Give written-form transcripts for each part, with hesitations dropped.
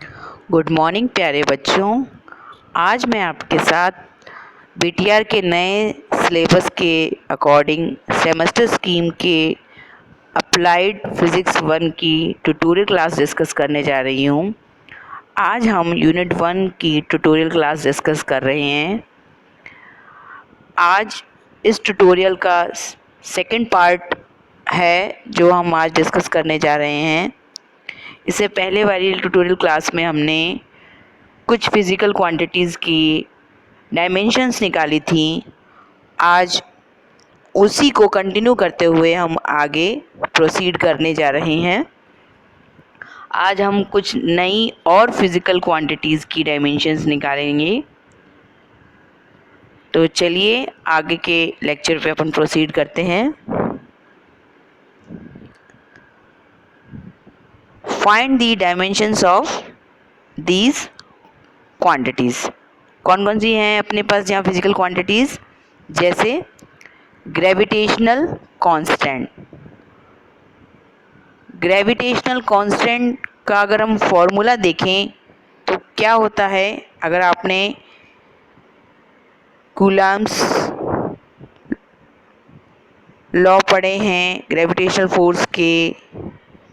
Good morning प्यारे बच्चों। आज मैं आपके साथ बीटीआर के नए सिलेबस के अकॉर्डिंग सेमेस्टर स्कीम के अप्लाइड फिज़िक्स 1 की ट्यूटोरियल क्लास डिस्कस करने जा रही हूँ। आज हम यूनिट 1 की ट्यूटोरियल क्लास डिस्कस कर रहे हैं। आज इस ट्यूटोरियल का सेकंड पार्ट है जो हम आज डिस्कस करने जा रहे हैं। इससे पहले वाली ट्यूटोरियल क्लास में हमने कुछ फिज़िकल क्वांटिटीज़ की डायमेंशंस निकाली थी। आज उसी को कंटिन्यू करते हुए हम आगे प्रोसीड करने जा रहे हैं। आज हम कुछ नई और फिज़िकल क्वांटिटीज़ की डायमेंशंस निकालेंगे। तो चलिए आगे के लेक्चर पे अपन प्रोसीड करते हैं। Find the dimensions of these quantities. कौन कौन सी हैं अपने पास यहाँ फिज़िकल क्वांटिटीज़? जैसे ग्रेविटेशनल कांस्टेंट। ग्रेविटेशनल कांस्टेंट का अगर हम फॉर्मूला देखें तो क्या होता है? अगर आपने कूलम्ब्स लॉ पढ़े हैं ग्रेविटेशनल फोर्स के,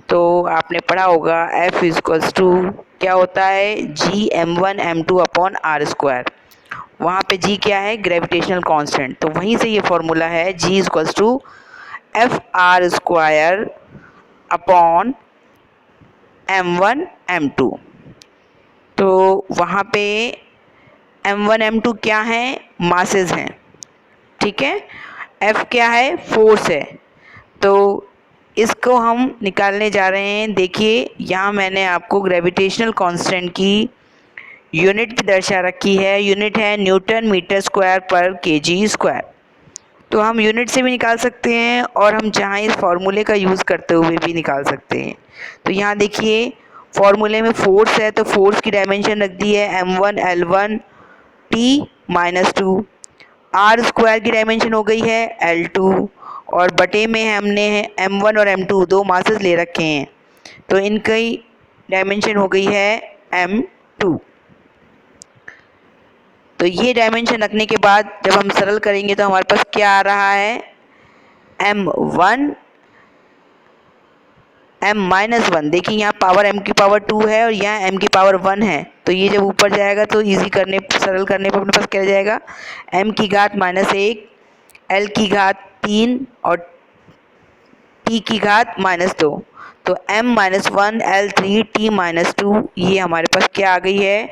तो आपने पढ़ा होगा F इक्वल्स टू क्या होता है? G m1m2 upon r square. वहाँ पे G क्या है? Gravitational constant. तो वहीं से ये फॉर्मूला है G equals to F R square upon m1 m2। तो वहाँ पे m1 m2 क्या है? मासेस हैं, ठीक है। f क्या है? फोर्स है। तो इसको हम निकालने जा रहे हैं। देखिए यहाँ मैंने आपको ग्रेविटेशनल कांस्टेंट की यूनिट भी दर्शा रखी है। यूनिट है न्यूटन मीटर स्क्वायर पर केजी स्क्वायर। तो हम यूनिट से भी निकाल सकते हैं और हम चाहें इस फॉर्मूले का यूज़ करते हुए भी निकाल सकते हैं। तो यहाँ देखिए फॉर्मूले में फोर्स है, तो फोर्स की डायमेंशन रख दी है m1 l1 t-2। Are square की डायमेंशन हो गई है l2 और बटे में हमने m1 और m2 दो मासेस ले रखे हैं, तो इनकी डायमेंशन हो गई है m2। तो ये डायमेंशन रखने के बाद जब हम सरल करेंगे तो हमारे पास क्या आ रहा है? m1 m-1। देखिए यहाँ पावर m की पावर 2 है और यहाँ m की पावर 1 है। तो ये जब ऊपर जाएगा तो सरल करने पर अपने पास क्या जाएगा? m की घात -1, l की घात 3 और t की घात -2। तो m-1 l3 t-2 ये हमारे पास क्या आ गई है?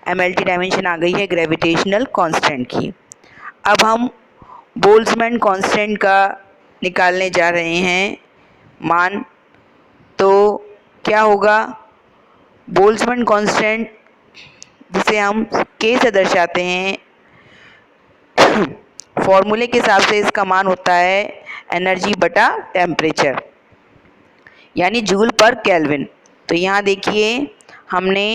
mlt डायमेंशन आ गई है ग्रेविटेशनल कांस्टेंट की। अब हम बोल्ट्जमैन कांस्टेंट का निकालने जा रहे हैं मान। तो क्या होगा? बोल्ट्जमैन कांस्टेंट जिसे हम k से दर्शाते हैं, फॉर्मूले के हिसाब से इसका मान होता है एनर्जी बटा टेम्परेचर, यानी जूल पर केल्विन। तो यहाँ देखिए हमने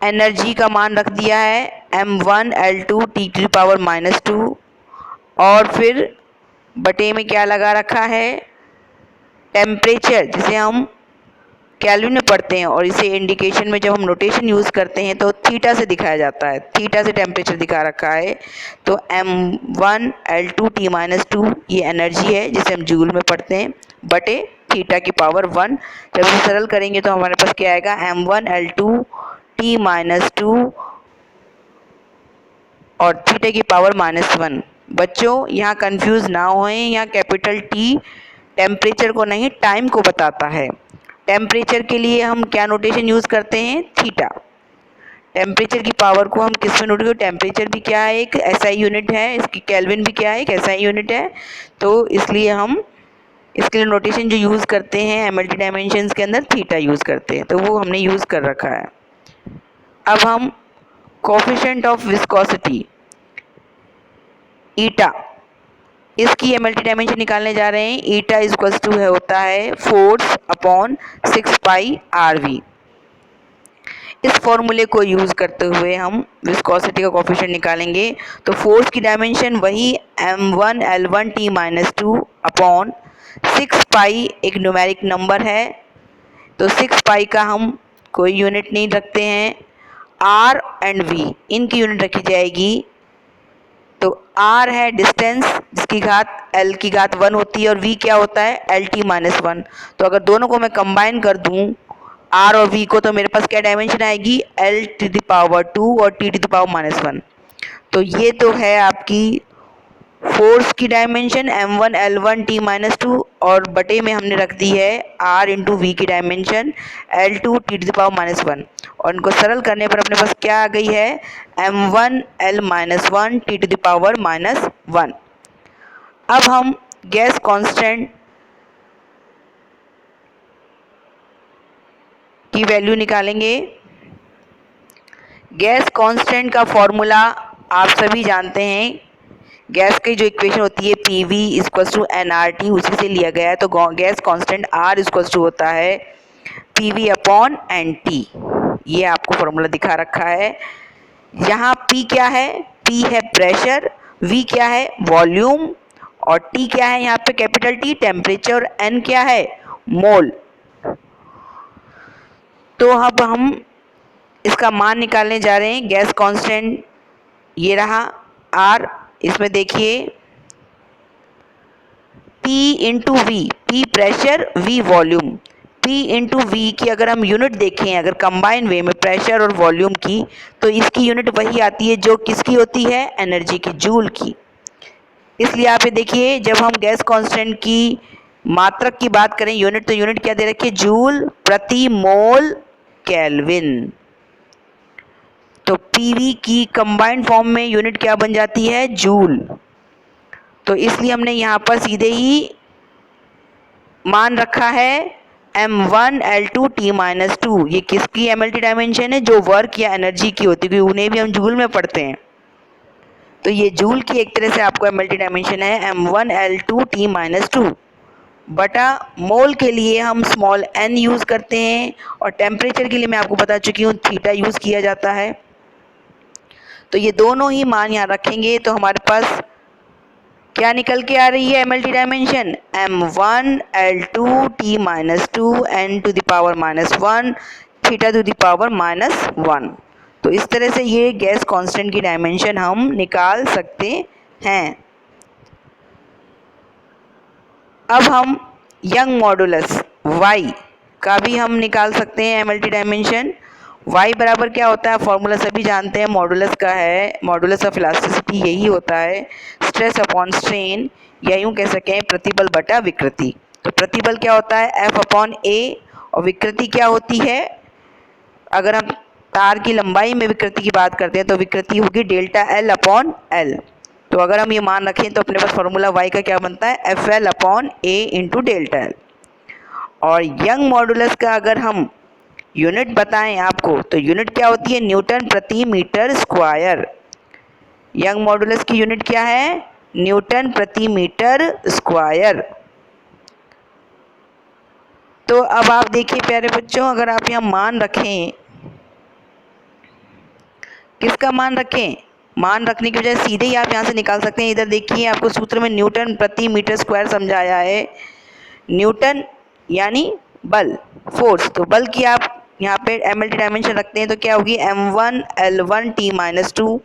एनर्जी का मान रख दिया है m1 l2 t⁻⁻2 और फिर बटे में क्या लगा रखा है? टेम्परेचर, जिसे हम केल्विन में पढ़ते हैं और इसे इंडिकेशन में जब हम नोटेशन यूज़ करते हैं तो थीटा से दिखाया जाता है। थीटा से टेम्परेचर दिखा रखा है। तो m1 l2 t-2 ये एनर्जी है जिसे हम जूल में पढ़ते हैं, बटे थीटा की पावर 1। जब इसे सरल करेंगे तो हमारे पास क्या आएगा? m1 l2 t-2 और थीटा की पावर -1। बच्चों यहाँ कंफ्यूज ना होएं, यहाँ कैपिटल T टेम्परेचर को नहीं टाइम को बताता है। टेम्परेचर के लिए हम क्या नोटेशन यूज़ करते हैं? थीटा। टेम्परेचर की पावर को हम किस में नोट करें? टेम्परेचर भी क्या है? एक एसआई यूनिट है। इसकी केल्विन भी क्या है? एक एसआई यूनिट है। तो इसलिए हम इसके लिए नोटेशन जो यूज़ करते हैं एमएलटी डायमेंशंस के अंदर थीटा यूज़ करते हैं, तो वो हमने यूज़ कर रखा है। अब हम कोफिशिएंट ऑफ विस्कोसिटी ईटा, इसकी एमएलटी डायमेंशन निकालने जा रहे हैं। ईटा इक्वल्स टू है होता है फोर्स अपॉन 6 पाई आरवी। इस फॉर्मूले को यूज़ करते हुए हम विस्कोसिटी का कोफिशिएंट निकालेंगे। तो फोर्स की डायमेंशन वही m1 l1 t-2 अपॉन 6 पाई एक न्यूमेरिक नंबर है, तो 6 पाई का हम कोई यूनिट नहीं रखते हैं। आर एंड वी इनकी यूनिट रखी जाएगी। तो आर है डिस्टेंस जिसकी घात एल की घात 1 होती है और वी क्या होता है एल टी माइनस 1। तो अगर दोनों को मैं कंबाइन कर दूं आर और वी को तो मेरे पास क्या डायमेंशन आएगी एल टू द पावर 2 और t to the power minus 1। तो ये तो है आपकी फोर्स की dimension m1 l1 t minus 2 और बटे में हमने रख दी है r इंटू वी की dimension l2 t to the power minus 1 और इनको सरल करने पर अपने पास क्या आ गई है m1 l minus 1 t to the power minus 1। अब हम गैस कांस्टेंट की वैल्यू निकालेंगे। गैस कांस्टेंट का फॉर्मूला आप सभी जानते हैं। गैस की जो इक्वेशन होती है P V equals to n R T उसी से लिया गया है। तो gas constant R equals to होता है P V upon n T. ये आपको फॉर्मूला दिखा रखा है। यहाँ पी क्या है पी है प्रेशर, वी क्या है वॉल्यूम और टी क्या है यहाँ पे कैपिटल टी टेम्परेचर और एन क्या है मोल। तो अब हम इसका मान निकालने जा रहे हैं। गैस कांस्टेंट ये रहा आर, इसमें देखिए P into v, P pressure V volume. P into v की अगर हम यूनिट देखें अगर कंबाइन वे में प्रेशर और वॉल्यूम की तो इसकी यूनिट वही आती है जो किसकी होती है एनर्जी की जूल की। इसलिए आप ये देखिए जब हम गैस कांस्टेंट की मात्रक की बात करें यूनिट तो यूनिट क्या दे रखी है जूल प्रति मोल केल्विन। तो पीवी की कंबाइंड फॉर्म में यूनिट क्या बन जाती है जूल। तो इसलिए हमने यहाँ पर सीधे ही मान रखा है m1 l2 t माइनस 2। ये किसकी MLT डायमेंशन है जो वर्क या एनर्जी की होती है क्योंकि उन्हें भी हम जूल में पढ़ते हैं। तो ये जूल की एक तरह से आपको MLT डायमेंशन है m1 l2 t माइनस 2 बटा मोल के लिए हम स्मॉल n यूज़ करते हैं और टेम्परेचर के लिए मैं आपको बता चुकी हूँ थीटा यूज़ किया जाता है। तो ये दोनों ही मान यहाँ रखेंगे तो हमारे पास क्या निकल के आ रही है MLT dimension m1 l2 t minus 2 n to the power minus 1 theta to the power minus 1। तो इस तरह से ये गैस कांस्टेंट की डायमेंशन हम निकाल सकते हैं। अब हम यंग मॉडुलस y का भी हम निकाल सकते हैं MLT डायमेंशन। y बराबर क्या होता है फॉर्मूला सभी जानते हैं मॉडुलस का है, मॉडुलस ऑफ इलास्टिसिटी यही होता है स्ट्रेस अपॉन स्ट्रेन या यूँ कह सकें प्रतिबल बटा विकृति। तो प्रतिबल क्या होता है F अपॉन A और विकृति क्या होती है अगर हम तार की लंबाई में विकृति की बात करते हैं तो विकृति होगी डेल्टा L अपॉन L। तो अगर हम ये मान रखें तो अपने पास फॉर्मूला y का क्या बनता है FL upon A into delta L। और यंग मॉडुलस का अगर हम यूनिट बताएं आपको तो यूनिट क्या होती है न्यूटन प्रति मीटर स्क्वायर। यंग मॉडुलस की यूनिट क्या है न्यूटन प्रति मीटर स्क्वायर। तो अब आप देखिए प्यारे बच्चों अगर आप यहाँ मान रखें किसका मान रखें मान रखने की वजह सीधे ही आप यहाँ से निकाल सकते हैं। इधर देखिए आपको सूत्र में न्यूटन प्रति मीटर स्क्वायर समझाया है। न्यूटन यानी बल फोर्स, तो बल की आप यहाँ पे MLT डायमेंशन रखते हैं तो क्या होगी m1 l1 t माइनस 2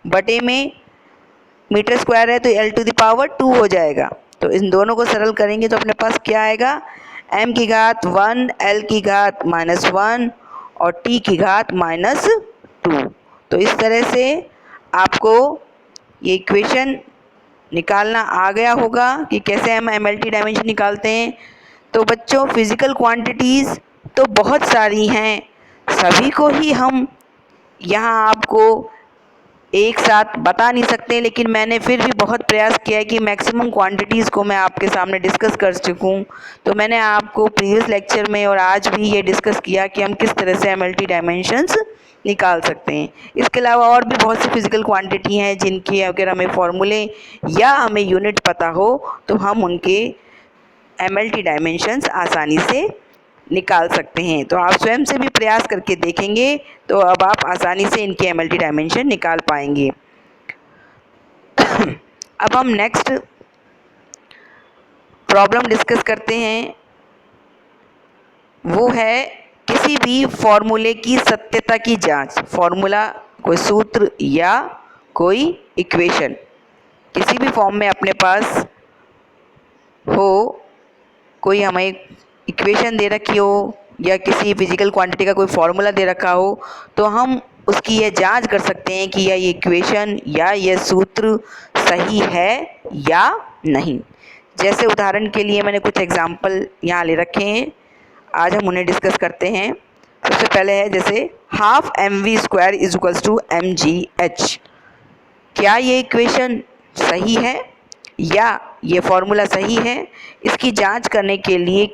बटे में मीटर स्क्वायर है तो l टू द पावर 2 हो जाएगा। तो इन दोनों को सरल करेंगे तो अपने पास क्या आएगा m की घात 1 l की घात माइनस 1 और t की घात माइनस 2। तो इस तरह से आपको ये इक्वेशन निकालना आ गया होगा कि कैसे हम MLT डायमेंशन निकालते हैं। तो बच्चों फिज़िकल क्वांटिटीज़ तो बहुत सारी हैं, सभी को ही हम यहाँ आपको एक साथ बता नहीं सकते, लेकिन मैंने फिर भी बहुत प्रयास किया है कि मैक्सिमम क्वांटिटीज़ को मैं आपके सामने डिस्कस कर सकूं। तो मैंने आपको प्रीवियस लेक्चर में और आज भी ये डिस्कस किया कि हम किस तरह से MLT डायमेंशंस निकाल सकते हैं। इसके अलावा और भी बहुत सी फिज़िकल क्वांटिटी हैं जिनकी अगर हमें फॉर्मूले या हमें यूनिट पता हो तो हम उनके MLT डायमेंशंस आसानी से निकाल सकते हैं। तो आप स्वयं से भी प्रयास करके देखेंगे तो अब आप आसानी से इनके MLT डायमेंशन निकाल पाएंगे। अब हम नेक्स्ट प्रॉब्लम डिस्कस करते हैं, वो है कि किसी भी फॉर्मूले की सत्यता की जांच, फॉर्मूला कोई सूत्र या कोई इक्वेशन किसी भी फॉर्म में अपने पास हो, कोई हमें इक्वेशन दे रखी हो या किसी फिजिकल क्वांटिटी का कोई फार्मूला दे रखा हो, तो हम उसकी यह जांच कर सकते हैं कि यह इक्वेशन या यह सूत्र सही है या नहीं। जैसे उदाहरण के लिए मैंने कुछ एग्जाम्पल यहाँ ले रखे हैं, आज हम उन्हें डिस्कस करते हैं। सबसे पहले है जैसे half mv² is equals to mgh। क्या ये इक्वेशन सही है या ये फॉर्मूला सही है? इसकी जांच करने के लिए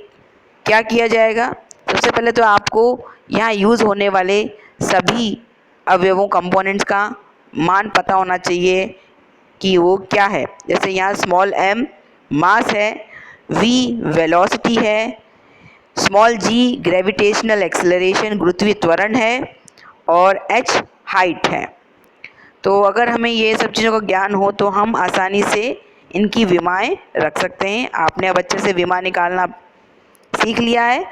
क्या किया जाएगा? सबसे पहले तो आपको यहाँ यूज़ होने वाले सभी अवयवों कंपोनेंट्स का मान पता होना चाहिए कि वो क्या है। जैसे यहाँ स्मॉल m मास है, v वेलोसिटी है, स्मॉल g ग्रेविटेशनल एक्सेलरेशन गुरुत्वीय त्वरण है और h हाइट है। तो अगर हमें ये सब चीज़ों का ज्ञान हो तो हम आसानी से इनकी विमाएं रख सकते हैं। आपने अब अच्छे से विमा निकालना सीख लिया है।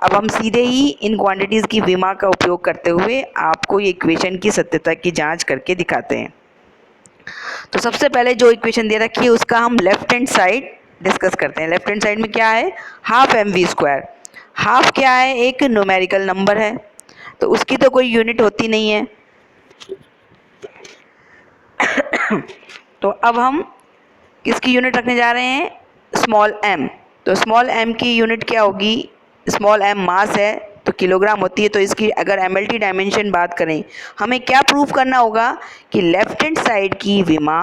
अब हम सीधे ही इन क्वांटिटीज़ की विमा का उपयोग करते हुए आपको ये इक्वेशन की सत्यता की जांच करके दिखाते हैं। तो सबसे पहले जो इक्वेशन दे रखी है उसका हम लेफ्ट हैंड साइड डिस्कस करते हैं। लेफ्ट हैंड साइड में क्या है? Half mv²। हाफ क्या है? एक न्यूमेरिकल नंबर है, तो उसकी तो कोई यूनिट होती नहीं है। तो अब हम किसकी यूनिट रखने जा रहे हैं? Small m। तो स्मॉल m की यूनिट क्या होगी? स्मॉल m मास है तो किलोग्राम होती है, तो इसकी अगर mlt डायमेंशन बात करें, हमें क्या प्रूफ करना होगा कि लेफ्ट हैंड साइड की विमा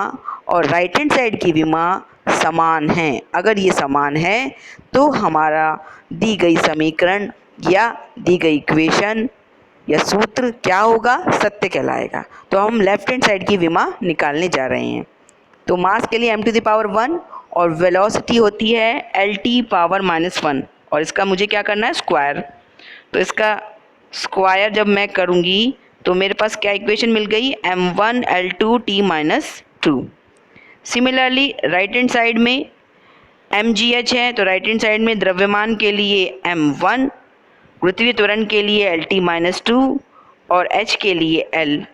और राइट हैंड साइड की विमा समान है। अगर ये समान है तो हमारा दी गई समीकरण या दी गई इक्वेशन या सूत्र क्या होगा? सत्य कहलाएगा। तो हम लेफ्ट हैंड साइड की विमा निकालने जा रहे हैं। तो मास के लिए m⁻1 और वेलोसिटी होती है L⁻⁻1 और इसका मुझे क्या करना है? स्क्वायर। तो इसका स्क्वायर जब मैं करूँगी तो मेरे पास क्या इक्वेशन मिल गई? m1 L2 t-2। Similarly right hand side में mgh है, तो राइट हैंड साइड में द्रव्यमान के लिए m1, गुरुत्वीय त्वरण के लिए L⁻2 और h के लिए L।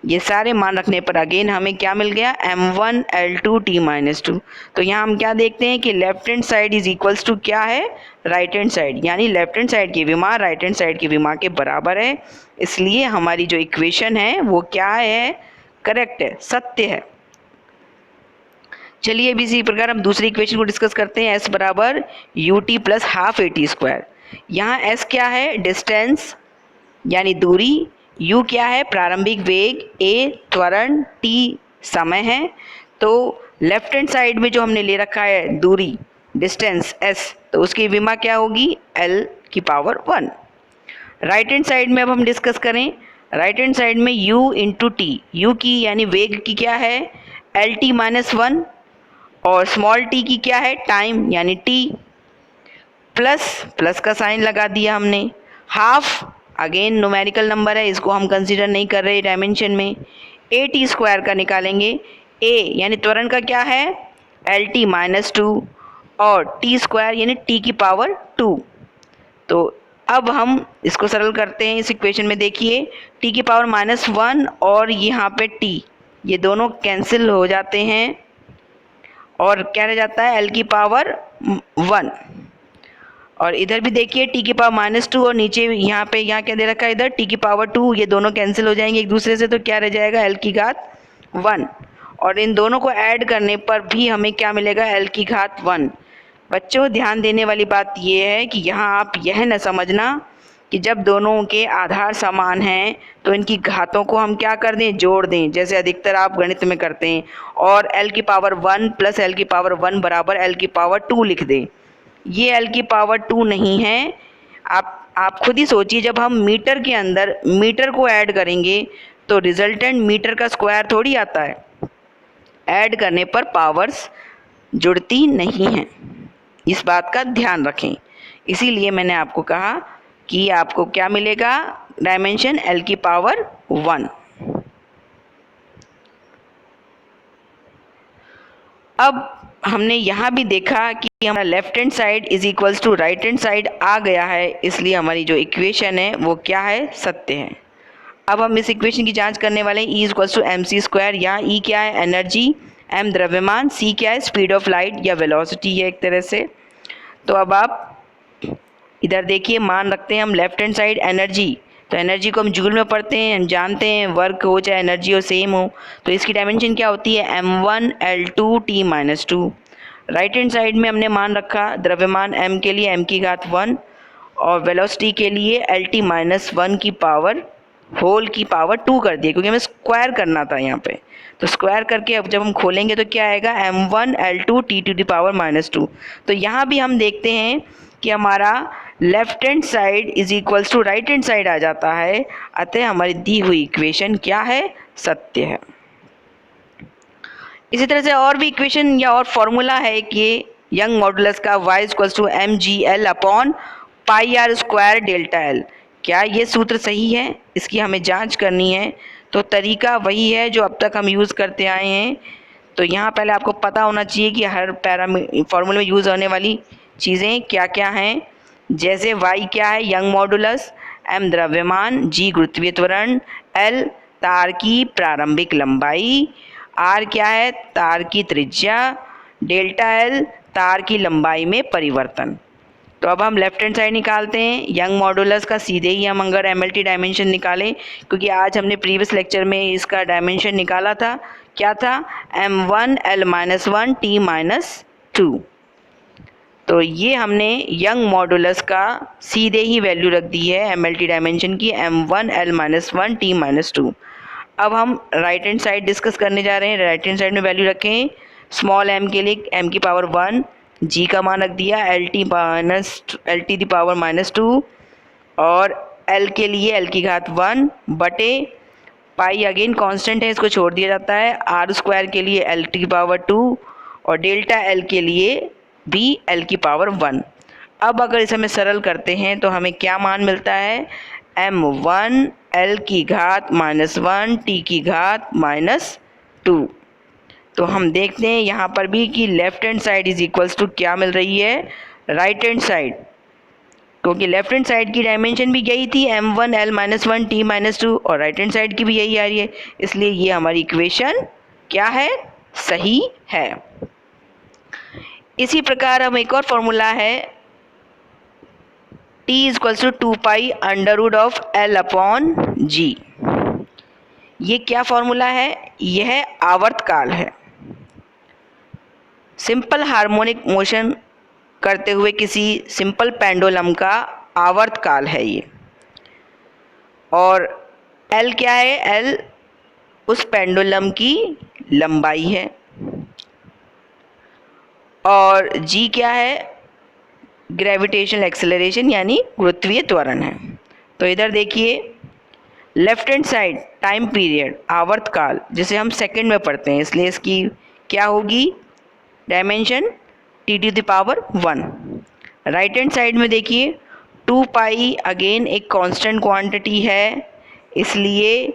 ये सारे मान रखने पर अगेन हमें क्या मिल गया? m1 L2 t-2। तो यहाँ हम क्या देखते हैं कि left hand side is equals to क्या है? राइट हैंड साइड, यानी लेफ्ट हैंड साइड की विमा राइट हैंड साइड की विमा के बराबर है। इसलिए हमारी जो इक्वेशन है वो क्या है? करेक्ट है, सत्य है। चलिए अभी इसी प्रकार हम दूसरी इक्वेशन को डिस्कस करते हैं। s बराबर ut प्लस हाफ at²। यहाँ s क्या है? डिस्टेंस यानी दूरी, u क्या है? प्रारंभिक वेग, a त्वरण, t समय है। तो लेफ्ट हैंड साइड में जो हमने ले रखा है दूरी डिस्टेंस s, तो उसकी विमा क्या होगी? L⁻1। राइट हैंड साइड में अब हम डिस्कस करें। राइट हैंड साइड में u इंटू t, u की यानी वेग की क्या है? L⁻1 और स्मॉल t की क्या है? टाइम यानी t, प्लस का साइन लगा दिया हमने। हाफ अगेन न्यूमेरिकल नंबर है, इसको हम कंसीडर नहीं कर रहे डायमेंशन में। at² का निकालेंगे। a यानी त्वरण का क्या है? L⁻2 और t² यानी t⁻2। तो अब हम इसको सरल करते हैं। इस इक्वेशन में देखिए t⁻1 और यहाँ पे t, ये दोनों कैंसिल हो जाते हैं और क्या रह जाता है? L⁻1। और इधर भी देखिए t⁻2 और नीचे यहाँ पे यहाँ क्या दे रखा है? इधर t⁻2, ये दोनों कैंसिल हो जाएंगे एक दूसरे से, तो क्या रह जाएगा? L⁻1। और इन दोनों को ऐड करने पर भी हमें क्या मिलेगा? L⁻1। बच्चों ध्यान देने वाली बात ये है कि यहाँ आप यह न समझना कि जब दोनों के आधार समान हैं तो इनकी घातों को हम क्या कर दें? जोड़ दें, जैसे अधिकतर आप गणित में करते हैं, और L⁻1 प्लस L⁻1 बराबर L⁻2 लिख दें। ये L⁻2 नहीं है। आप खुद ही सोचिए, जब हम मीटर के अंदर मीटर को ऐड करेंगे तो रिजल्टेंट मीटर का स्क्वायर थोड़ी आता है। ऐड करने पर पावर्स जुड़ती नहीं हैं, इस बात का ध्यान रखें। इसीलिए मैंने आपको कहा कि आपको क्या मिलेगा? Dimension L⁻1। अब हमने यहाँ भी देखा कि हमारा left hand side is equals to right hand side आ गया है, इसलिए हमारी जो इक्वेशन है वो क्या है, सत्य है। अब हम इस इक्वेशन की जांच करने वाले हैं। E equals to m c square. यहाँ ई क्या है, एनर्जी, एम द्रव्यमान, सी क्या है, स्पीड ऑफ लाइट या वेलोसिटी है एक तरह से। तो अब आप इधर देखिए, मान रखते हैं हम लेफ्ट हैंड साइड एनर्जी, तो एनर्जी को हम जूल में पढ़ते हैं, हम जानते हैं वर्क हो चाहे एनर्जी हो सेम हो, तो इसकी डायमेंशन क्या होती है, m1l2t-2। राइट हैंड साइड में हमने मान रखा द्रव्यमान m के लिए m की घात 1 और वेलोसिटी के लिए lt-1 की पावर होल की पावर 2 कर दिए, क्योंकि हमें स्क्वायर करना था यहाँ पे। तो स्क्वायर करके अब जब हम खोलेंगे तो क्या आएगा, m1l2t⁻²। तो यहाँ भी हम देखते हैं कि हमारा left hand side is equals to right hand side आ जाता है, अतः हमारी दी हुई इक्वेशन क्या है, सत्य है। इसी तरह से और भी इक्वेशन या और फॉर्मूला है कि यंग मॉडुलस का y इक्वल्स टू mgl/πr²Δl। क्या ये सूत्र सही है, इसकी हमें जांच करनी है। तो तरीका वही है जो अब तक हम यूज़ करते आए हैं। तो यहाँ पहले आपको पता होना चाहिए कि हर फॉर्मूले में यूज़ होने वाली चीज़ें क्या क्या हैं। जैसे y क्या है, यंग मॉडुलस, m द्रव्यमान, g गुरुत्वीय त्वरण, l तार की प्रारंभिक लंबाई, r क्या है, तार की त्रिज्या, डेल्टा l तार की लंबाई में परिवर्तन। तो अब हम लेफ्ट हैंड साइड निकालते हैं। यंग मॉडुलस का सीधे ही हम अगर MLT डायमेंशन निकालें, क्योंकि आज हमने प्रीवियस लेक्चर में इसका डायमेंशन निकाला था, क्या था, m1l-1t-2। तो ये हमने यंग मॉडुलस का सीधे ही वैल्यू रख दी है MLT डायमेंशन की, m1l-1t-2। अब हम राइट हैंड साइड डिस्कस करने जा रहे हैं। राइट हैंड साइड में वैल्यू रखें, स्मॉल m के लिए m की पावर 1, g का मान रख दिया lt-2 और l के लिए l की घात 1 बटे पाई, अगेन कांस्टेंट है, इसको छोड़ दिया जाता है, r² के लिए l⁻² और डेल्टा l के लिए भी l की पावर 1। अब अगर इसे हमें सरल करते हैं तो हमें क्या मान मिलता है, m1 l की घात -1 t की घात -2। तो हम देखते हैं यहाँ पर भी कि left hand side is equals to क्या मिल रही है, राइट हैंड साइड, क्योंकि लेफ्ट हैंड साइड की डायमेंशन भी यही थी m1l-1t-2 और राइट हैंड साइड की भी यही आ रही है, इसलिए ये हमारी इक्वेशन क्या है, सही है। इसी प्रकार हम एक और फॉर्मूला है, t इक्वल्स टू 2π√l/g। ये क्या फॉर्मूला है, यह आवर्तकाल है। सिंपल हार्मोनिक मोशन करते हुए किसी सिंपल पेंडुलम का आवर्तकाल है ये। और l क्या है, l उस पेंडुलम की लंबाई है और g क्या है, ग्रेविटेशनल एक्सेलरेशन यानी गुरुत्वीय त्वरण है। तो इधर देखिए, left hand side time period आवर्तकाल जिसे हम सेकंड में पढ़ते हैं, इसलिए इसकी क्या होगी, dimension t⁻1। Right hand side में देखिए 2π, अगेन एक कांस्टेंट क्वांटिटी है, इसलिए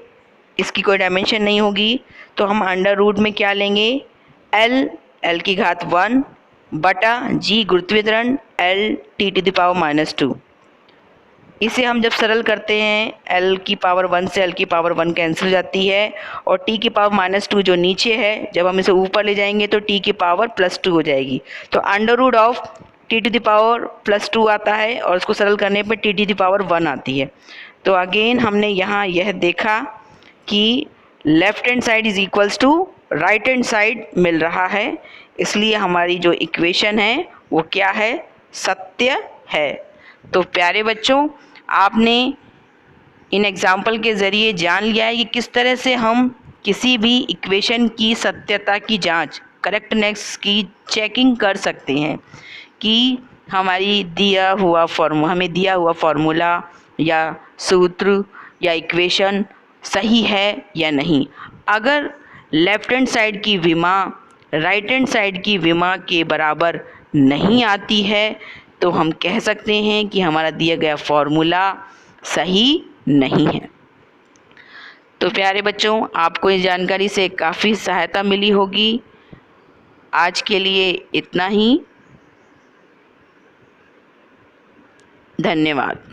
इसकी कोई डायमेंशन नहीं होगी। तो हम अंडर रूट में क्या लेंगे, l की घात 1 बटा g गुरुत्वीय त्वरण l⁻²। इसे हम जब सरल करते हैं, l की पावर 1 से l की पावर 1 कैंसिल हो जाती है और t की पावर -2 जो नीचे है, जब हम इसे ऊपर ले जाएंगे तो t की पावर +2 हो जाएगी। तो अंडर रूट ऑफ t⁻2 आता है और उसको सरल करने पर t⁻1 आती है। तो अगेन हमने यहाँ यह देखा कि left hand side is equals to right hand side मिल रहा है, इसलिए हमारी जो इक्वेशन है वो क्या है, सत्य है। तो प्यारे बच्चों, आपने इन एग्जाम्पल के ज़रिए जान लिया है कि किस तरह से हम किसी भी इक्वेशन की सत्यता की जांच, करेक्टनेस की चेकिंग कर सकते हैं कि हमें दिया हुआ फॉर्मूला या सूत्र या इक्वेशन सही है या नहीं। अगर लेफ्ट हैंड साइड की विमा राइट हैंड साइड की विमा के बराबर नहीं आती है तो हम कह सकते हैं कि हमारा दिया गया फॉर्मूला सही नहीं है। तो प्यारे बच्चों, आपको इस जानकारी से काफ़ी सहायता मिली होगी। आज के लिए इतना ही। धन्यवाद।